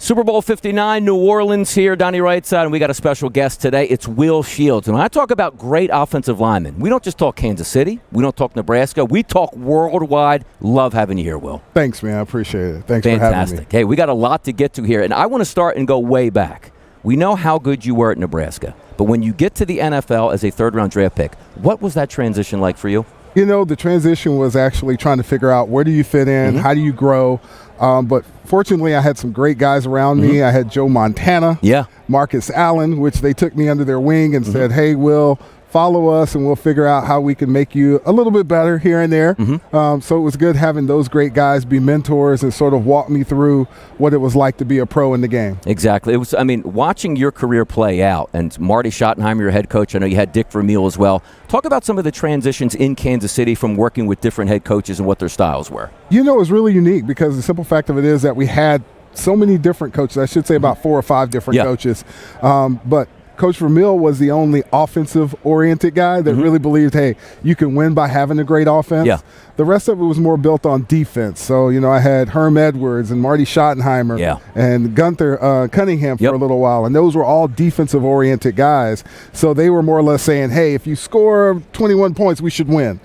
Super Bowl 59, New Orleans here. Donnie Rightside, and we got a special guest today. It's Will Shields. And when I talk about great offensive linemen, we don't just talk Kansas City. We don't talk Nebraska. We talk worldwide. Love having you here, Will. Thanks, man. I appreciate it. Thanks for having me. Fantastic. Hey, we got a lot to get to here, and I want to start and go way back. We know how good you were at Nebraska, but when you get to the NFL as a third-round draft pick, what was that transition like for you? You know, the transition was actually trying to figure out where do you fit in, how do you grow. But fortunately, I had some great guys around me. I had Joe Montana, Marcus Allen, which they took me under their wing and said, hey, Will, follow us and we'll figure out how we can make you a little bit better here and there. So it was good having those great guys be mentors and sort of walk me through what it was like to be a pro in the game. Exactly. It was, I mean, watching your career play out, and Marty Schottenheimer, your head coach, I know you had Dick Vermeil as well. Talk about some of the transitions in Kansas City from working with different head coaches and what their styles were. You know, it was really unique because the simple fact of it is that we had so many different coaches. I should say about 4 or 5 different coaches. But Coach Vermeil was the only offensive-oriented guy that really believed, hey, you can win by having a great offense. The rest of it was more built on defense. So, you know, I had Herm Edwards and Marty Schottenheimer and Gunther Cunningham for a little while, and those were all defensive-oriented guys. So they were more or less saying, hey, if you score 21 points, we should win.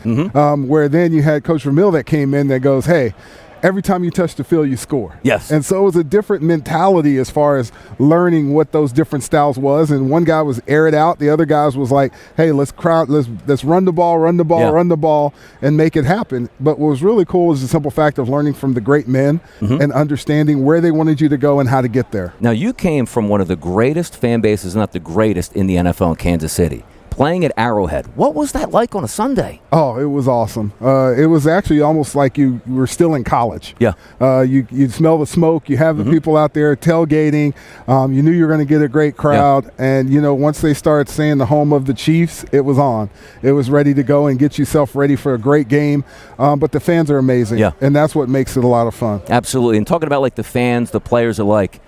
Where then you had Coach Vermeil that came in that goes, hey, every time you touch the field, you score. And so it was a different mentality as far as learning what those different styles was. And one guy was air it out. The other guys was like, hey, let's run the ball, run the ball, and make it happen. But what was really cool is the simple fact of learning from the great men and understanding where they wanted you to go and how to get there. Now, you came from one of the greatest fan bases, not the greatest, in the NFL in Kansas City. Playing at Arrowhead. What was that like on a Sunday? Oh, it was awesome. It was actually almost like you were still in college. You smell the smoke. You have the people out there tailgating. You knew you were going to get a great crowd. And, you know, once they started saying the home of the Chiefs, it was on. It was ready to go and get yourself ready for a great game. But the fans are amazing. And that's what makes it a lot of fun. Absolutely. And talking about, like, the fans, the players alike,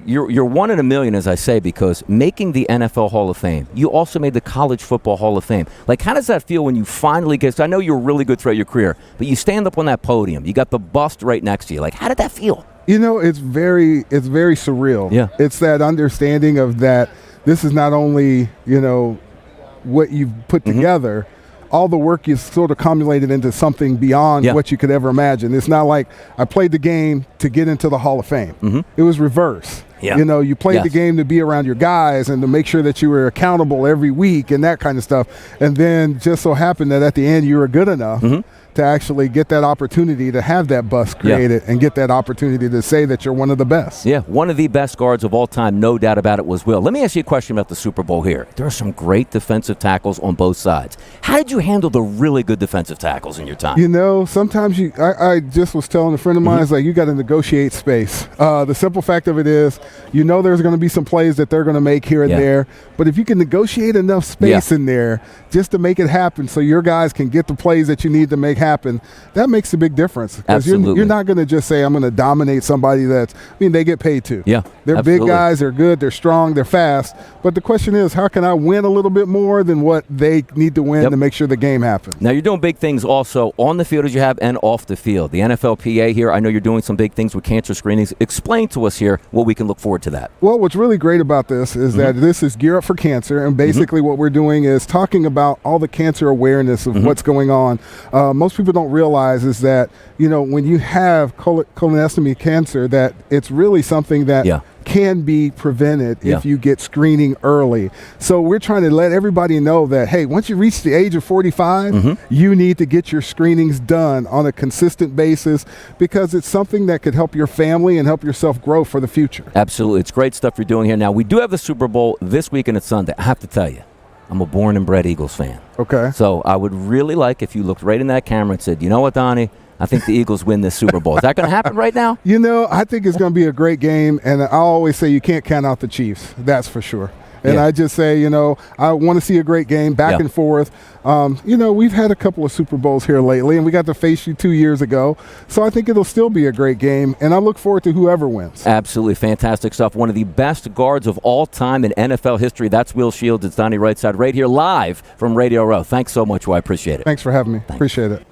You're one in a million, as I say, because making the NFL Hall of Fame, you also made the College Football Hall of Fame. Like, how does that feel when you finally get – I know you were really good throughout your career, but you stand up on that podium. You got the bust right next to you. Like, how did that feel? You know, it's very surreal. It's that understanding of that this is not only, you know, what you've put together – all the work is sort of accumulated into something beyond what you could ever imagine. It's not like I played the game to get into the Hall of Fame. It was reverse. You know, you played the game to be around your guys and to make sure that you were accountable every week and that kind of stuff. And then just so happened that at the end you were good enough to actually get that opportunity to have that bust created and get that opportunity to say that you're one of the best. One of the best guards of all time, no doubt about it, was Will. Let me ask you a question about the Super Bowl here. There are some great defensive tackles on both sides. How did you handle the really good defensive tackles in your time? You know, sometimes I just was telling a friend of mine, it's like you got to negotiate space. The simple fact of it is, you know there's going to be some plays that they're going to make here and there, but if you can negotiate enough space in there just to make it happen so your guys can get the plays that you need to make happen, that makes a big difference. Because you're not going to just say, I'm going to dominate somebody that's, I mean, they get paid too. They're big guys, they're good, they're strong, they're fast. But the question is, how can I win a little bit more than what they need to win to make sure the game happens? Now, you're doing big things also on the field as you have and off the field. The NFLPA here, I know you're doing some big things with cancer screenings. Explain to us here what we can look forward to that. Well, what's really great about this is that this is Gear Up for Cancer, and basically what we're doing is talking about all the cancer awareness of what's going on. Most people don't realize is that, you know, when you have colonoscopy cancer, that it's really something that can be prevented if you get screening early. So we're trying to let everybody know that, hey, once you reach the age of 45, you need to get your screenings done on a consistent basis because it's something that could help your family and help yourself grow for the future. Absolutely. It's great stuff you're doing here. Now, we do have the Super Bowl this weekend at Sunday. I have to tell you, I'm a born and bred Eagles fan. So I would really like if you looked right in that camera and said, you know what, Donnie? I think the Eagles win this Super Bowl. Is that going to happen right now? You know, I think it's going to be a great game, and I always say you can't count out the Chiefs. That's for sure. And I just say, you know, I want to see a great game, back and forth. You know, we've had a couple of Super Bowls here lately, and we got to face you 2 years ago. So I think it'll still be a great game, and I look forward to whoever wins. Absolutely fantastic stuff. One of the best guards of all time in NFL history. That's Will Shields. It's Donnie Rightside right here live from Radio Row. Thanks so much, Will. I appreciate it. Thanks for having me. Appreciate it.